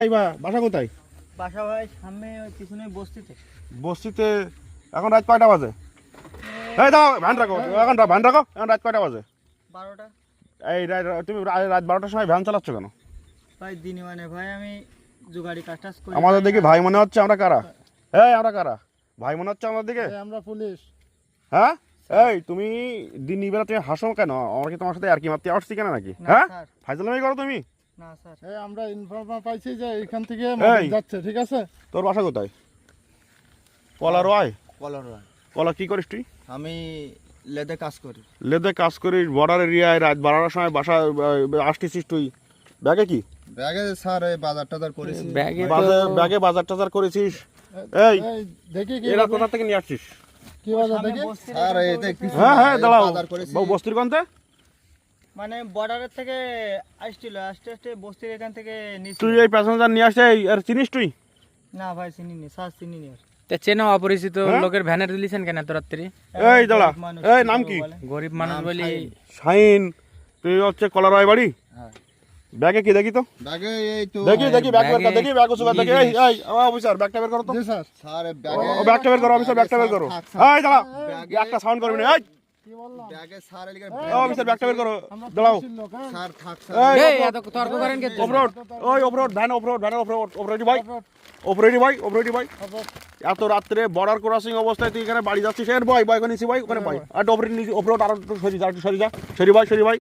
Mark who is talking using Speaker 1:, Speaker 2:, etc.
Speaker 1: বাসা কোথায়?
Speaker 2: বাসা ভাই সামনে ওই পিছনে বস্তিতে।
Speaker 1: বস্তিতে। এখন রাত কয়টা বাজে? এই দাও ভ্যান রাখো, এখন ভ্যান রাখো। এখন রাত কয়টা বাজে?
Speaker 2: 12টা।
Speaker 1: এই তুমি রাত 12টার সময় ভ্যান চালাচ্ছ কেন?
Speaker 2: ভাই দিনে মানে ভাই আমি জোগাড়ি কাজ টাজ করি।
Speaker 1: আমাদের দিকে ভাই মনে হচ্ছে আমরা কারা? এই আমরা কারা? ভাই মনে হচ্ছে আমাদের দিকে?
Speaker 3: আমরা পুলিশ।
Speaker 1: হ্যাঁ এই তুমি দিন বেলা তুমি হাসো কেন? আমার কি তোমার সাথে আর কি মারতে আসছি কেন নাকি?
Speaker 2: না
Speaker 1: হ্যাঁ
Speaker 2: স্যার,
Speaker 1: ফাইজলামি করো তুমি?
Speaker 2: না স্যার।
Speaker 3: এই আমরা ইনফরমেশন পাইছি যে এখান থেকে মাদক যাচ্ছে, ঠিক আছে?
Speaker 1: তোর বাসা কোথায়? কলা রয়?
Speaker 2: কলর
Speaker 1: কলা কি করিস তুই?
Speaker 2: আমি লেদে কাজ করি।
Speaker 1: লেদে কাজ করিস বর্ডার এরিয়ায়, রাত 12টার সময় বাসা আসতেছিস তুই? ব্যাগে কি?
Speaker 4: ব্যাগে স্যার এই বাজার টাজার করেছি।
Speaker 1: ব্যাগে বাজার টাজার করেছিস? এই
Speaker 3: এই দেখি কি
Speaker 1: এরা কোথা থেকে নিয়ে আসছিস?
Speaker 3: কি বাজে দেখি।
Speaker 4: স্যার এতে কিছু
Speaker 1: হ্যাঁ হ্যাঁ দাঁড়াও,
Speaker 4: বাজার করেছি।
Speaker 1: বস্তির কোনতে?
Speaker 2: মানে বর্ডারের থেকে আসছিল, আস্তে আস্তে বস্তির এখান থেকে নিছি।
Speaker 1: তুই এই প্যাসেঞ্জার নিয়ে আসছে আর চিনিস তুই?
Speaker 2: না ভাই চিনিনি, স্যার চিনিনি আর।
Speaker 5: তা চেনা অপরিচিত
Speaker 1: হ্যাঁ?
Speaker 5: লোকের ভ্যানে দিয়েছেন কেন এত রাত্রি?
Speaker 1: এই দাঁড়া,
Speaker 2: গরিব মানুষ,
Speaker 1: এই নাম
Speaker 2: কি
Speaker 1: কি?
Speaker 2: বলে?
Speaker 5: গরিব মানুষ
Speaker 4: নাম
Speaker 5: বলি।
Speaker 4: শাহিন।
Speaker 1: শাহিন। তুই হচ্ছে কলা রয় বাড়ি?
Speaker 4: হ্যাঁ।
Speaker 1: ব্যাগে কি দেখি তো?
Speaker 4: ব্যাগে এই তো
Speaker 1: দেখি দেখি ব্যাগ বের কর,
Speaker 5: ব্যাগে
Speaker 1: দেখি ব্যাগ ওসব দেখি। এই এই অফিসার ব্যাগটা বের করো তো।
Speaker 3: জি স্যার।
Speaker 4: স্যার
Speaker 1: ও
Speaker 4: ব্যাগে
Speaker 1: ব্যাগটা বের করো, অফিসার ব্যাগটা বের করো।
Speaker 4: থাক, স্যার।
Speaker 1: এই দাঁড়া,
Speaker 4: ব্যাগে-
Speaker 1: একটা সাউন্ড করবি না। এই
Speaker 3: কি বললাম?
Speaker 4: ব্যাগে স্যার এলিগে
Speaker 1: অফিসার ব্যাগটা বের করো,
Speaker 3: আমরা
Speaker 1: দাঁড়াও।
Speaker 3: পুলিশের লোক, হ্যাঁ?
Speaker 4: স্যার থাক
Speaker 1: এই,
Speaker 4: স্যার।
Speaker 5: এই এত তর্ক করেন কে?
Speaker 1: অফরোড, ওই offroad, van offroad, van offroad, অফরোডি ভাই, অফরোডি ভাই, অফরোডি ভাই। এত রাত্রে বর্ডার ক্রসিং অবস্থায় তুই এখানে বাড়ি যাচ্ছিস? এর বয় বয় নিচে বয়, ওখানে বয়। আর অফরোড নিচে, অফরোড আর একটু সরি যা, একটু সরি যা, সরি ভাই, সরি ভাই।